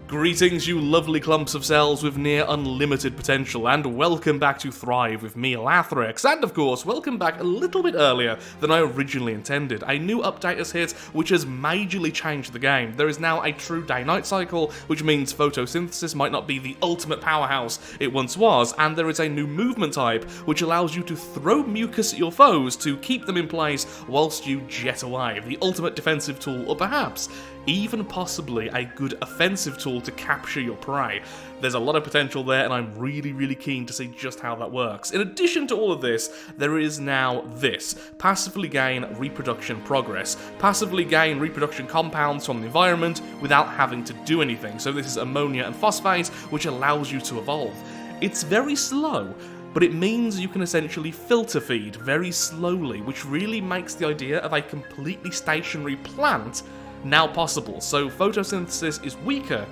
Greetings, you lovely clumps of cells with near unlimited potential, and welcome back to Thrive with me, Lathrex, and of course, welcome back a little bit earlier than I originally intended. A new update has hit, which has majorly changed the game. There is now a true day-night cycle, which means photosynthesis might not be the ultimate powerhouse it once was, and there is a new movement type, which allows you to throw mucus at your foes to keep them in place whilst you jet away. The ultimate defensive tool, or perhaps even possibly a good offensive tool to capture your prey. There's a lot of potential there, and I'm really keen to see just how that works. In addition to all of this, there is now this. Passively gain reproduction progress. Passively gain reproduction compounds from the environment without having to do anything. So this is ammonia and phosphate, which allows you to evolve. It's very slow, but it means you can essentially filter feed very slowly, which really makes the idea of a completely stationary plant now possible. So photosynthesis is weaker,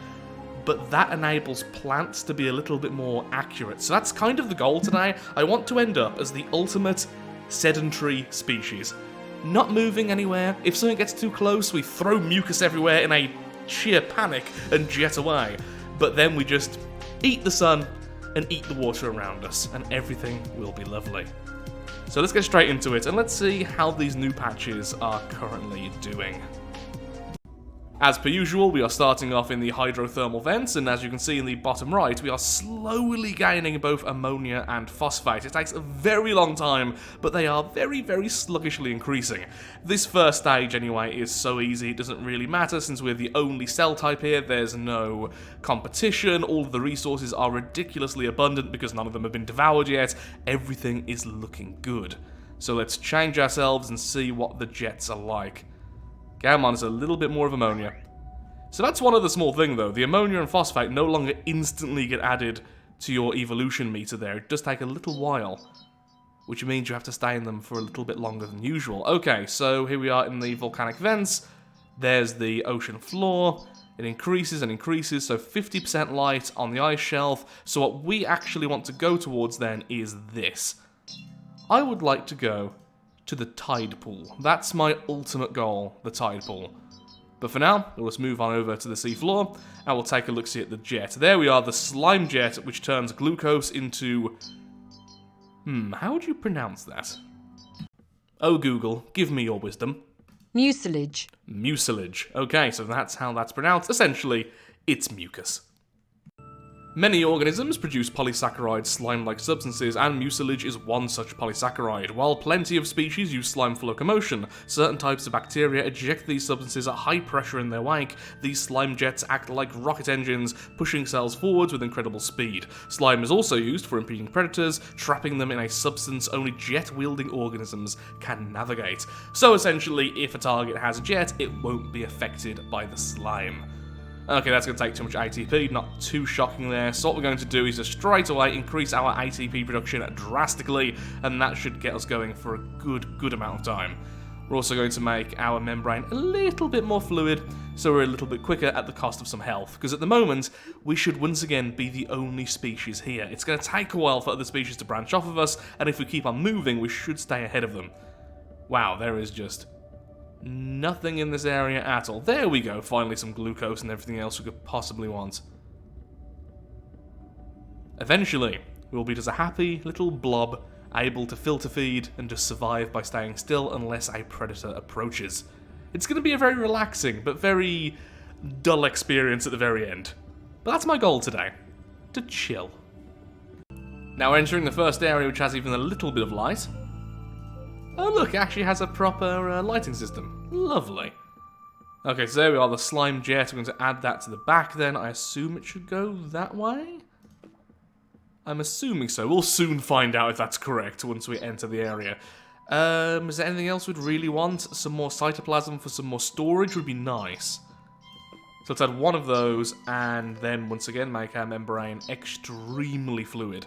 but that enables plants to be a little bit more accurate. So that's kind of the goal today. I want to end up as the ultimate sedentary species. Not moving anywhere. If something gets too close, we throw mucus everywhere in a sheer panic and jet away. But then we just eat the sun and eat the water around us, and everything will be lovely. So let's get straight into it, and let's see how these new patches are currently doing. As per usual, we are starting off in the hydrothermal vents, and as you can see in the bottom right, we are slowly gaining both ammonia and phosphate. It takes a very long time, but they are very sluggishly increasing. This first stage, anyway, is so easy, it doesn't really matter since we're the only cell type here. There's no competition, all of the resources are ridiculously abundant because none of them have been devoured yet. Everything is looking good. So let's change ourselves and see what the jets are like. Come on, it's a little bit more of ammonia. So that's one other small thing though, the ammonia and phosphate no longer instantly get added to your evolution meter there, it does take a little while, which means you have to stay in them for a little bit longer than usual. Okay, so here we are in the volcanic vents, there's the ocean floor, it increases and increases, so 50% light on the ice shelf, so what we actually want to go towards then is this. I would like to go to the tide pool. That's my ultimate goal, the tide pool. But for now, we'll just move on over to the seafloor, and we'll take a look-see at the jet. There we are, the slime jet, which turns glucose into... how would you pronounce that? Oh, Google, give me your wisdom. Mucilage. Mucilage. Okay, so that's how that's pronounced. Essentially, it's mucus. Many organisms produce polysaccharide slime-like substances, and mucilage is one such polysaccharide. While plenty of species use slime for locomotion, certain types of bacteria eject these substances at high pressure in their wake. These slime jets act like rocket engines, pushing cells forwards with incredible speed. Slime is also used for impeding predators, trapping them in a substance only jet-wielding organisms can navigate. So essentially, if a target has a jet, it won't be affected by the slime. Okay, that's going to take too much ATP, not too shocking there. So what we're going to do is just straight away increase our ATP production drastically, and that should get us going for a good amount of time. We're also going to make our membrane a little bit more fluid, so we're a little bit quicker at the cost of some health, because at the moment, we should once again be the only species here. It's going to take a while for other species to branch off of us, and if we keep on moving, we should stay ahead of them. Wow, there is just nothing in this area at all. There we go, finally some glucose and everything else we could possibly want. Eventually, we'll be just a happy little blob, able to filter feed and just survive by staying still unless a predator approaches. It's going to be a very relaxing, but very dull experience at the very end. But that's my goal today, to chill. Now we're entering the first area which has even a little bit of light. Oh look, it actually has a proper lighting system. Lovely. Okay, so there we are, the slime jet. We're going to add that to the back then. I assume it should go that way? I'm assuming so. We'll soon find out if that's correct once we enter the area. Is there anything else we'd really want? Some more cytoplasm for some more storage would be nice. So let's add one of those, and then once again make our membrane extremely fluid.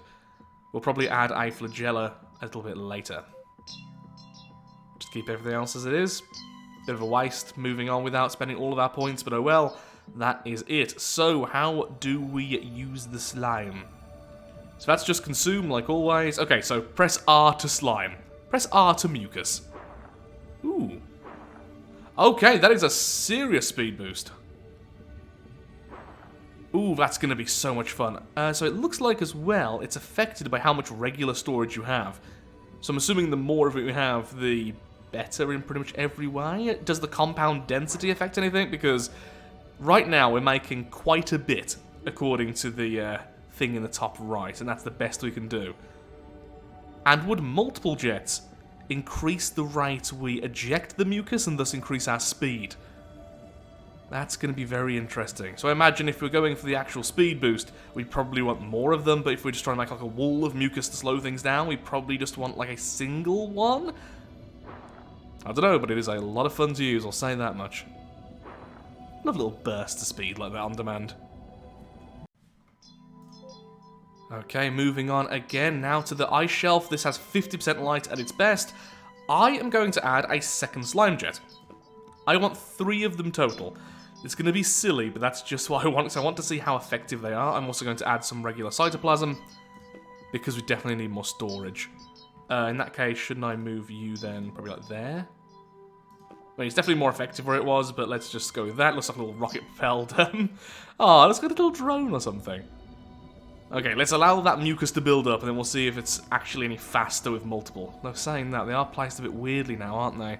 We'll probably add a flagella a little bit later. Just keep everything else as it is. Bit of a waste, moving on without spending all of our points, but oh well, that is it. So, how do we use the slime? So that's just consume, like always. Okay, so press R to slime. Press R to mucus. Ooh. Okay, that is a serious speed boost. Ooh, that's going to be so much fun. So it looks like as well, it's affected by how much regular storage you have. So I'm assuming the more of it you have, the better in pretty much every way. Does the compound density affect anything? Because right now we're making quite a bit, according to the thing in the top right, and that's the best we can do. And would multiple jets increase the rate we eject the mucus and thus increase our speed? That's going to be very interesting. So I imagine if we're going for the actual speed boost, we'd probably want more of them, but if we're just trying to make like a wall of mucus to slow things down, we probably just want like a single one? I don't know, but it is a lot of fun to use, I'll say that much. Love little bursts of speed like that on demand. Okay, moving on again now to the ice shelf. This has 50% light at its best. I am going to add a second slime jet. I want 3 of them total. It's going to be silly, but that's just what I want, because I want to see how effective they are. I'm also going to add some regular cytoplasm, because we definitely need more storage. In that case, shouldn't I move you then probably like there? I mean, it's definitely more effective where it was, but let's just go with that. Looks like a little rocket-propelled. Oh, let's get a little drone or something. Okay, let's allow that mucus to build up, and then we'll see if it's actually any faster with multiple. No, saying that, they are placed a bit weirdly now, aren't they?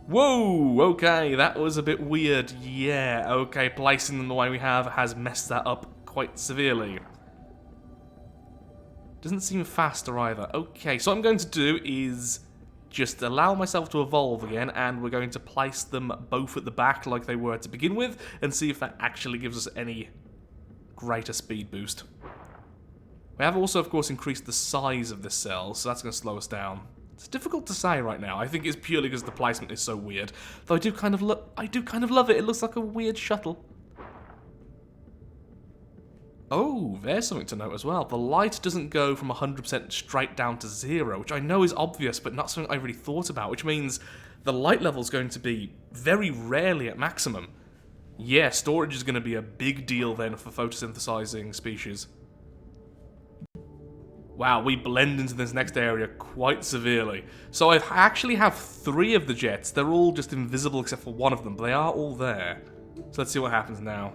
Whoa, okay, that was a bit weird. Yeah, okay, placing them the way we have has messed that up quite severely. Doesn't seem faster either. Okay, so what I'm going to do is just allow myself to evolve again, and we're going to place them both at the back like they were to begin with, and see if that actually gives us any greater speed boost. We have also, of course, increased the size of this cell, so that's going to slow us down. It's difficult to say right now. I think it's purely because the placement is so weird. Though I do kind of love it. It looks like a weird shuttle. Oh, there's something to note as well. The light doesn't go from 100% straight down to 0, which I know is obvious, but not something I really thought about, which means the light level is going to be very rarely at maximum. Yeah, storage is going to be a big deal then for photosynthesizing species. Wow, we blend into this next area quite severely. So I actually have 3 of the jets. They're all just invisible except for one of them, but they are all there. So let's see what happens now.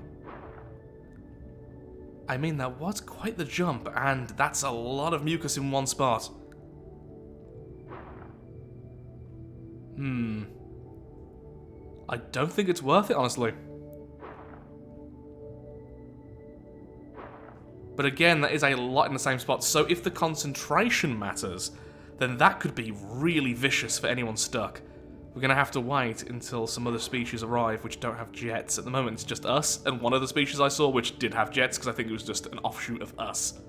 I mean, that was quite the jump, and that's a lot of mucus in one spot. I don't think it's worth it, honestly. But again, that is a lot in the same spot, so if the concentration matters, then that could be really vicious for anyone stuck. We're going to have to wait until some other species arrive which don't have jets. At the moment, it's just us, and one of the species I saw which did have jets, because I think it was just an offshoot of us.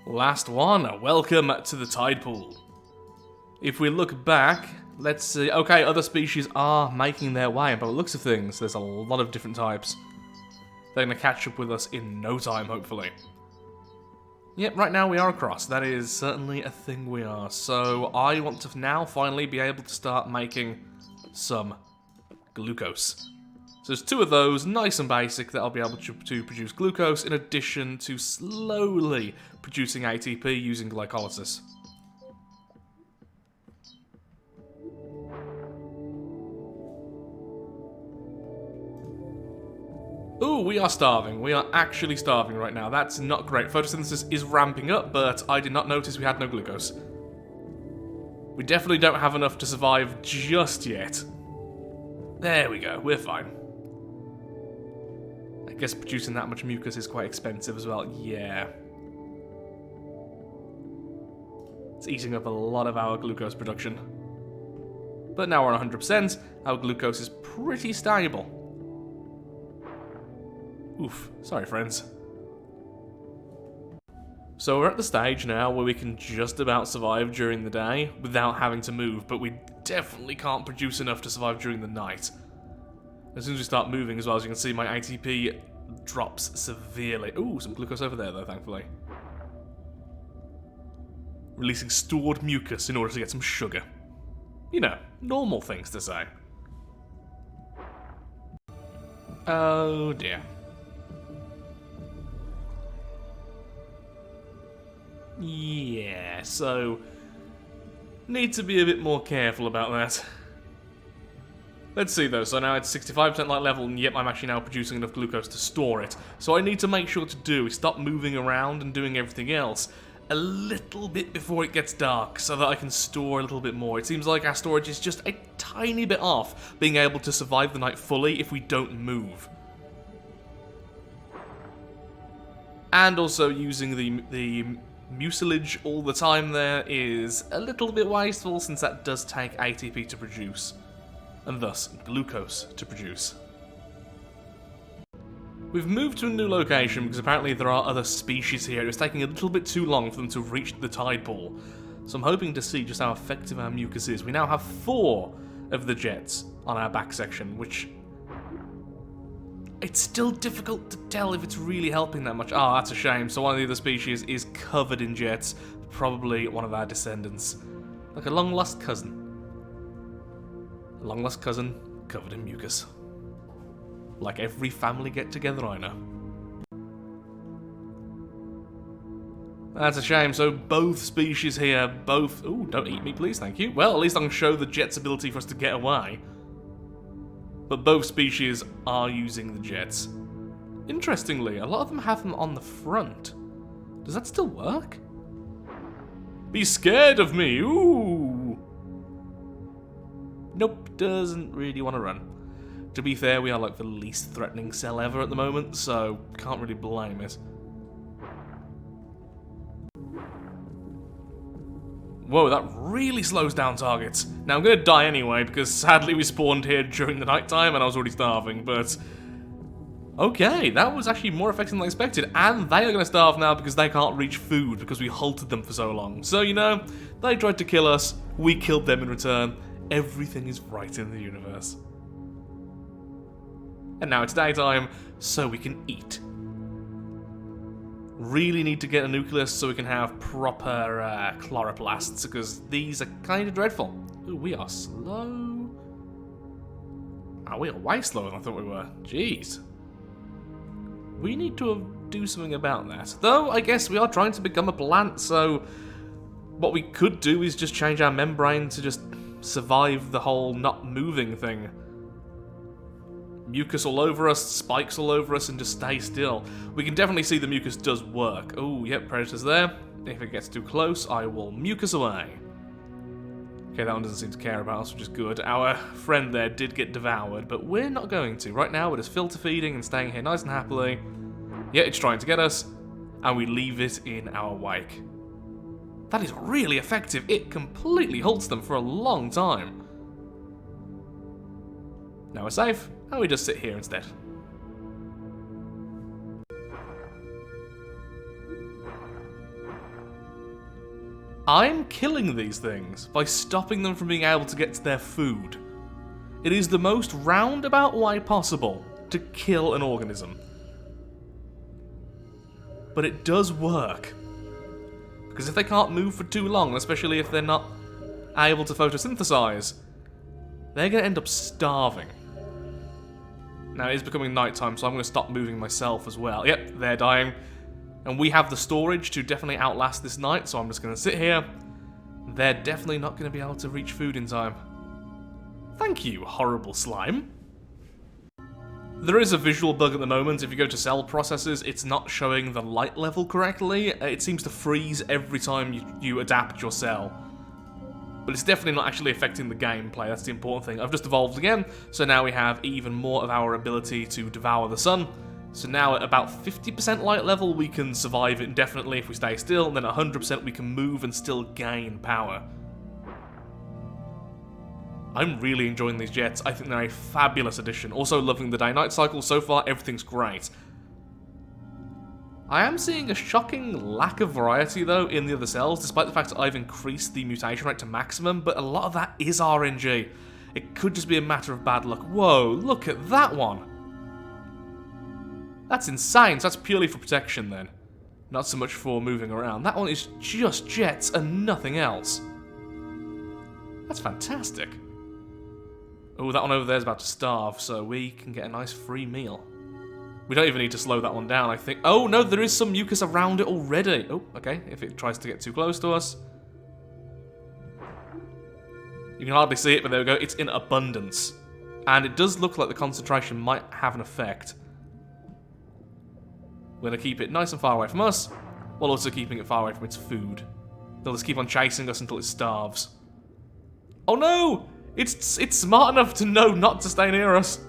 Last one, welcome to the tide pool. If we look back, let's see, okay, other species are making their way, but by the looks of things, there's a lot of different types. They're going to catch up with us in no time, hopefully. Yep, right now we are across. That is certainly a thing we are. So I want to now finally be able to start making some glucose. So there's 2 of those, nice and basic, that I'll be able to produce glucose, in addition to slowly producing ATP using glycolysis. Ooh, we are starving. We are actually starving right now. That's not great. Photosynthesis is ramping up, but I did not notice we had no glucose. We definitely don't have enough to survive just yet. There we go. We're fine. I guess producing that much mucus is quite expensive as well. Yeah. It's eating up a lot of our glucose production. But now we're on 100%. Our glucose is pretty stable. Oof, sorry friends. So we're at the stage now where we can just about survive during the day without having to move, but we definitely can't produce enough to survive during the night. As soon as we start moving as well, as you can see, my ATP drops severely. Ooh, some glucose over there though, thankfully. Releasing stored mucus in order to get some sugar. You know, normal things to say. Oh dear. Yeah, so need to be a bit more careful about that. Let's see though, so now it's 65% light level, and yet I'm actually now producing enough glucose to store it. So I need to make sure to do is stop moving around and doing everything else a little bit before it gets dark, so that I can store a little bit more. It seems like our storage is just a tiny bit off being able to survive the night fully if we don't move. And also using the mucilage all the time there is a little bit wasteful, since that does take ATP to produce, and thus glucose to produce. We've moved to a new location because apparently there are other species here. It's taking a little bit too long for them to reach the tide pool. So I'm hoping to see just how effective our mucus is. We now have 4 of the jets on our back section, which... it's still difficult to tell if it's really helping that much. Oh, that's a shame. So one of the other species is covered in jets. Probably one of our descendants. Like a long-lost cousin. A long-lost cousin covered in mucus. Like every family get-together I know. That's a shame. So both species here, both... ooh, don't eat me please, thank you. Well, at least I can show the jet's ability for us to get away. But both species are using the jets. Interestingly, a lot of them have them on the front. Does that still work? Be scared of me, ooh! Nope, doesn't really want to run. To be fair, we are like the least threatening cell ever at the moment, so can't really blame it. Whoa, that really slows down targets. Now I'm gonna die anyway, because sadly we spawned here during the night time and I was already starving, but... okay, that was actually more effective than I expected, and they are gonna starve now because they can't reach food because we halted them for so long. So, you know, they tried to kill us, we killed them in return. Everything is right in the universe. And now it's daytime, so we can eat. Really need to get a nucleus so we can have proper chloroplasts, because these are kind of dreadful. Ooh, we are slow. Oh, we are way slower than I thought we were. Jeez. We need to do something about that. Though, I guess we are trying to become a plant, so what we could do is just change our membrane to just survive the whole not moving thing. Mucus all over us, spikes all over us, and just stay still. We can definitely see the mucus does work. Oh, yep, predator's there. If it gets too close, I will mucus away. Okay, that one doesn't seem to care about us, which is good. Our friend there did get devoured, but we're not going to. Right now, we're just filter feeding and staying here nice and happily. Yeah, it's trying to get us, and we leave it in our wake. That is really effective. It completely halts them for a long time. Now we're safe. And we just sit here instead. I'm killing these things by stopping them from being able to get to their food. It is the most roundabout way possible to kill an organism. But it does work. Because if they can't move for too long, especially if they're not able to photosynthesize, they're going to end up starving. Now it is becoming nighttime, so I'm going to stop moving myself as well. Yep, they're dying. And we have the storage to definitely outlast this night, so I'm just going to sit here. They're definitely not going to be able to reach food in time. Thank you, horrible slime. There is a visual bug at the moment. If you go to cell processors, it's not showing the light level correctly. It seems to freeze every time you adapt your cell. But it's definitely not actually affecting the gameplay, that's the important thing. I've just evolved again, so now we have even more of our ability to devour the sun. So now at about 50% light level we can survive indefinitely if we stay still, and then at 100% we can move and still gain power. I'm really enjoying these jets, I think they're a fabulous addition. Also loving the day-night cycle, so far everything's great. I am seeing a shocking lack of variety, though, in the other cells, despite the fact that I've increased the mutation rate to maximum, but a lot of that is RNG. It could just be a matter of bad luck. Whoa, look at that one! That's insane, so that's purely for protection, then. Not so much for moving around. That one is just jets and nothing else. That's fantastic. Oh, that one over there is about to starve, so we can get a nice free meal. We don't even need to slow that one down, I think. Oh, no, there is some mucus around it already. Oh, okay, if it tries to get too close to us. You can hardly see it, but there we go. It's in abundance. And it does look like the concentration might have an effect. We're going to keep it nice and far away from us, while also keeping it far away from its food. They'll just keep on chasing us until it starves. Oh no! It's smart enough to know not to stay near us.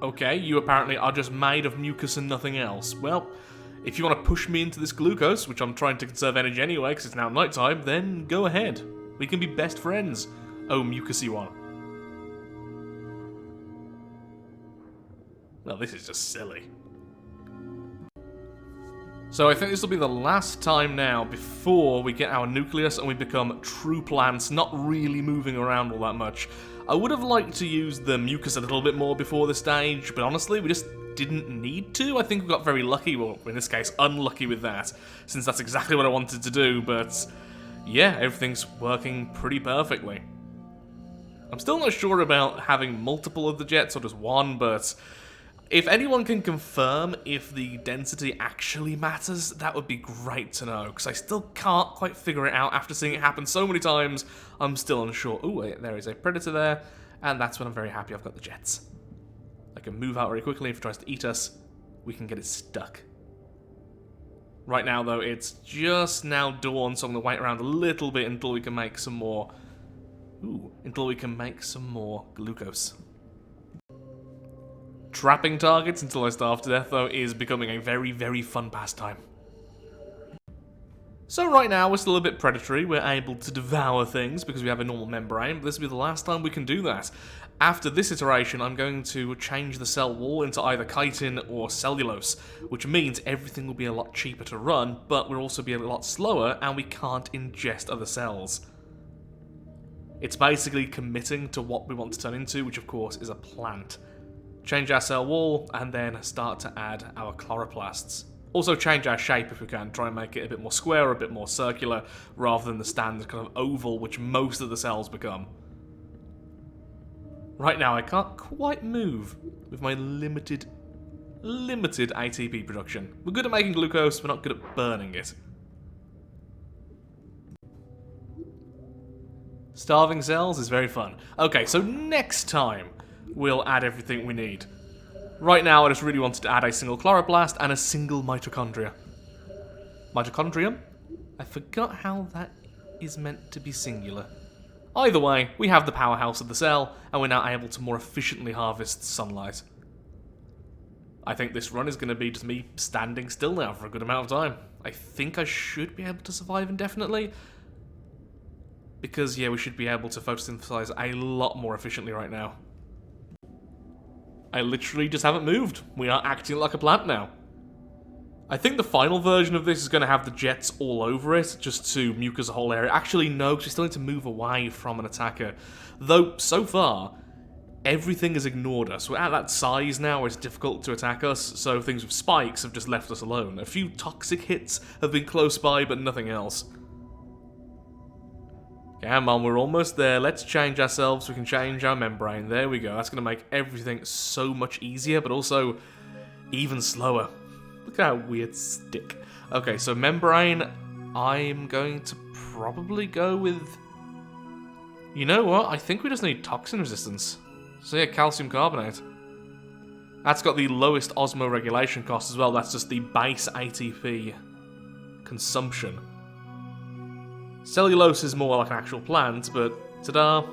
Okay, you apparently are just made of mucus and nothing else. Well, if you want to push me into this glucose, which I'm trying to conserve energy anyway because it's now nighttime, then go ahead. We can be best friends. Oh, mucusy one. Well, this is just silly. So I think this will be the last time now before we get our nucleus and we become true plants, not really moving around all that much. I would have liked to use the mucus a little bit more before this stage, but honestly, we just didn't need to. I think we got very lucky, well, in this case, unlucky with that, since that's exactly what I wanted to do, but yeah, everything's working pretty perfectly. I'm still not sure about having multiple of the jets or just one, but if anyone can confirm if the density actually matters, that would be great to know, because I still can't quite figure it out after seeing it happen so many times. I'm still unsure. Ooh, wait, there is a predator there, and that's when I'm very happy I've got the jets. I can move out very quickly. If it tries to eat us, we can get it stuck. Right now, though, it's just now dawn, so I'm going to wait around a little bit until we can make some more... until we can make some more glucose. Trapping targets until I starve to death, though, is becoming a very, very fun pastime. So right now, we're still a bit predatory. We're able to devour things because we have a normal membrane, but this will be the last time we can do that. After this iteration, I'm going to change the cell wall into either chitin or cellulose, which means everything will be a lot cheaper to run, but we'll also be a lot slower, and we can't ingest other cells. It's basically committing to what we want to turn into, which of course is a plant. Change our cell wall, and then start to add our chloroplasts. Also change our shape if we can, try and make it a bit more square or a bit more circular, rather than the standard kind of oval which most of the cells become. Right now I can't quite move with my limited ATP production. We're good at making glucose, we're not good at burning it. Starving cells is very fun. Okay, so next time we'll add everything we need. Right now, I just really wanted to add a single chloroplast and a single mitochondria. Mitochondrium? I forgot how that is meant to be singular. Either way, we have the powerhouse of the cell, and we're now able to more efficiently harvest sunlight. I think this run is going to be just me standing still now for a good amount of time. I think I should be able to survive indefinitely. Because, yeah, we should be able to photosynthesize a lot more efficiently right now. I literally just haven't moved. We are acting like a plant now. I think the final version of this is going to have the jets all over it, just to mucus a whole area. Actually, no, because we still need to move away from an attacker. Though, so far, everything has ignored us. We're at that size now where it's difficult to attack us, so things with spikes have just left us alone. A few toxic hits have been close by, but nothing else. Come on, we're almost there. Let's change ourselves. We can change our membrane. There we go. That's going to make everything so much easier, but also even slower. Look at how weird stick. Okay, so membrane, I'm going to probably go with... You know what? I think we just need toxin resistance. So yeah, calcium carbonate. That's got the lowest osmoregulation cost as well. That's just the base ATP consumption. Cellulose is more like an actual plant, but ta-da.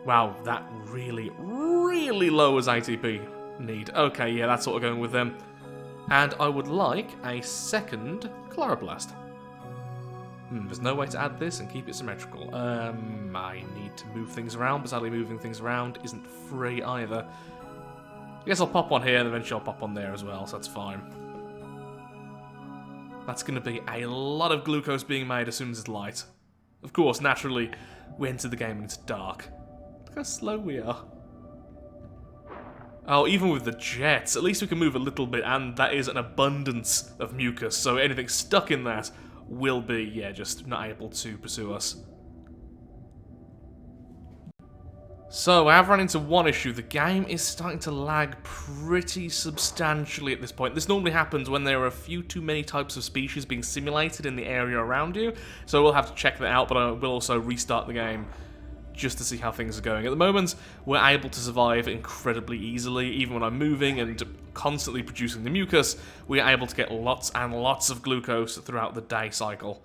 Wow, that really, really lowers ATP need. Okay, yeah, that's what we're going with then. And I would like a second chloroplast. There's no way to add this and keep it symmetrical. I need to move things around, but sadly moving things around isn't free either. I guess I'll pop one here and eventually I'll pop one there as well, so that's fine. That's going to be a lot of glucose being made as soon as it's light. Of course, naturally, we enter the game and it's dark. Look how slow we are. Oh, even with the jets, at least we can move a little bit, and that is an abundance of mucus, so anything stuck in that will be, yeah, just not able to pursue us. So, I have run into one issue. The game is starting to lag pretty substantially at this point. This normally happens when there are a few too many types of species being simulated in the area around you, so we'll have to check that out, but I will also restart the game just to see how things are going. At the moment, we're able to survive incredibly easily. Even when I'm moving and constantly producing the mucus, we are able to get lots and lots of glucose throughout the day cycle.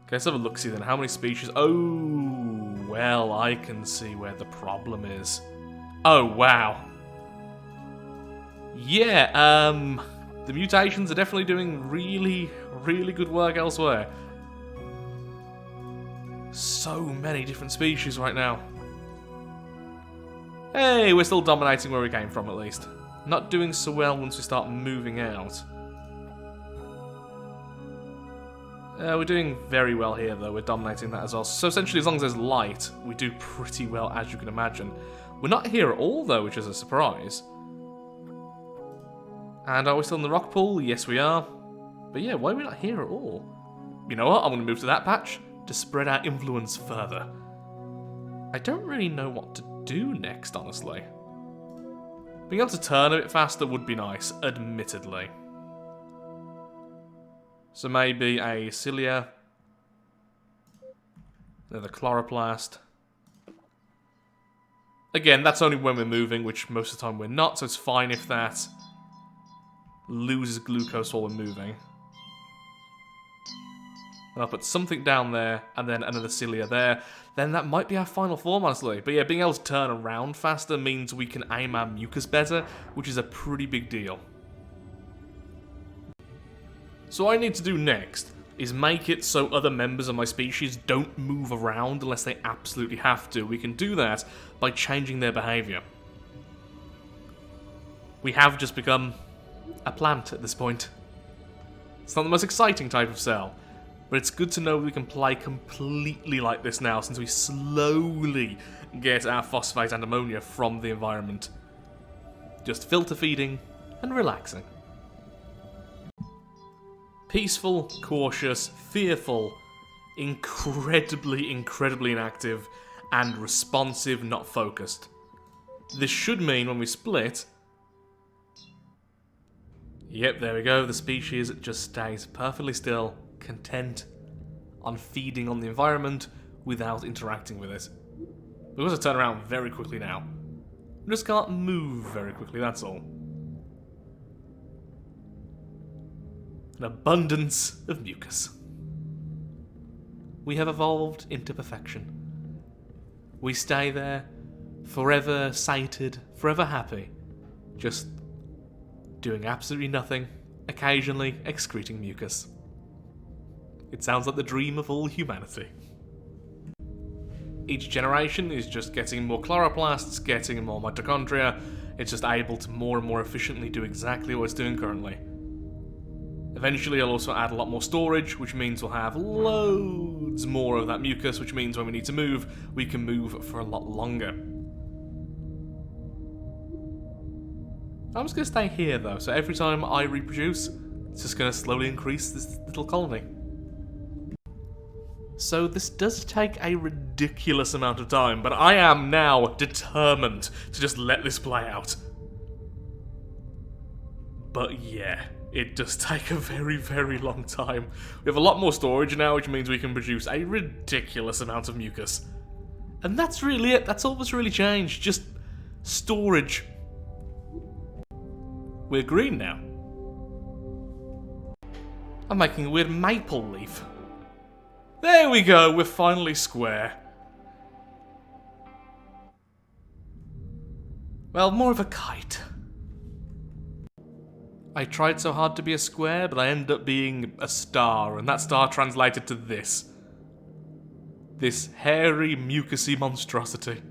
Okay, let's have a look-see then. How many species? Oh, well, I can see where the problem is. Oh, wow. Yeah, the mutations are definitely doing really, really good work elsewhere. So many different species right now. Hey, we're still dominating where we came from, at least. Not doing so well once we start moving out. We're doing very well here, though. We're dominating that as well. So essentially, as long as there's light, we do pretty well, as you can imagine. We're not here at all, though, which is a surprise. And are we still in the rock pool? Yes, we are. But yeah, why are we not here at all? You know what? I'm going to move to that patch to spread our influence further. I don't really know what to do next, honestly. Being able to turn a bit faster would be nice, admittedly. So maybe a cilia, then the chloroplast. Again, that's only when we're moving, which most of the time we're not, so it's fine if that loses glucose while we're moving. And I'll put something down there, and then another cilia there. Then that might be our final form, honestly. But yeah, being able to turn around faster means we can aim our mucus better, which is a pretty big deal. So what I need to do next is make it so other members of my species don't move around unless they absolutely have to. We can do that by changing their behaviour. We have just become a plant at this point. It's not the most exciting type of cell, but it's good to know we can play completely like this now, since we slowly get our phosphate and ammonia from the environment. Just filter feeding and relaxing. Peaceful, cautious, fearful, incredibly, incredibly inactive, and responsive, not focused. This should mean when we split... Yep, there we go, the species just stays perfectly still, content on feeding on the environment without interacting with it. We also turn around very quickly now. We just can't move very quickly, that's all. An abundance of mucus. We have evolved into perfection. We stay there, forever sated, forever happy, just doing absolutely nothing, occasionally excreting mucus. It sounds like the dream of all humanity. Each generation is just getting more chloroplasts, getting more mitochondria. It's just able to more and more efficiently do exactly what it's doing currently. Eventually I'll also add a lot more storage, which means we'll have loads more of that mucus, which means when we need to move, we can move for a lot longer. I'm just going to stay here though, so every time I reproduce, it's just going to slowly increase this little colony. So this does take a ridiculous amount of time, but I am now determined to just let this play out. But yeah, it does take a very, very long time. We have a lot more storage now, which means we can produce a ridiculous amount of mucus. And that's really it. That's all that's really changed. Just storage. We're green now. I'm making a weird maple leaf. There we go, we're finally square. Well, more of a kite. I tried so hard to be a square, but I ended up being a star, and that star translated to this. This hairy, mucusy monstrosity.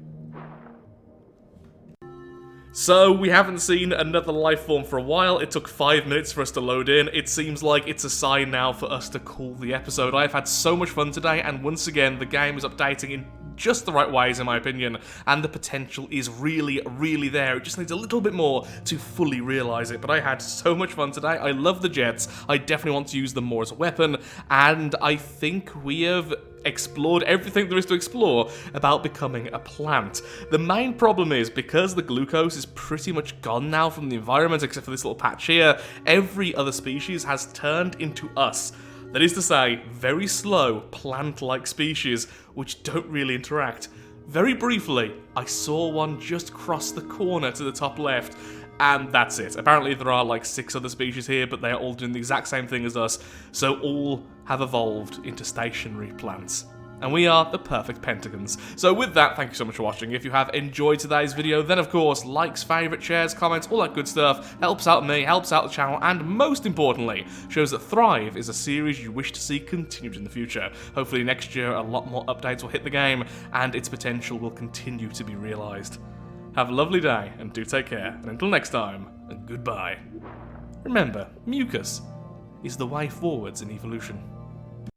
So, we haven't seen another life form for a while. It took 5 minutes for us to load in. It seems like it's a sign now for us to call the episode. I've had so much fun today, and once again, the game is updating in just the right ways, in my opinion, and the potential is really, really there. It just needs a little bit more to fully realise it, but I had so much fun today. I love the jets. I definitely want to use them more as a weapon, and I think we have explored everything there is to explore about becoming a plant. The main problem is, because the glucose is pretty much gone now from the environment, except for this little patch here, every other species has turned into us. That is to say, very slow, plant-like species, which don't really interact. Very briefly, I saw one just cross the corner to the top left, and that's it. Apparently there are like 6 other species here, but they are all doing the exact same thing as us, so all have evolved into stationary plants. And we are the perfect pentagons. So with that, thank you so much for watching. If you have enjoyed today's video, then of course, likes, favourites, shares, comments, all that good stuff helps out me, helps out the channel, and most importantly, shows that Thrive is a series you wish to see continued in the future. Hopefully next year, a lot more updates will hit the game, and its potential will continue to be realised. Have a lovely day, and do take care. And until next time, goodbye. Remember, mucus is the way forwards in evolution.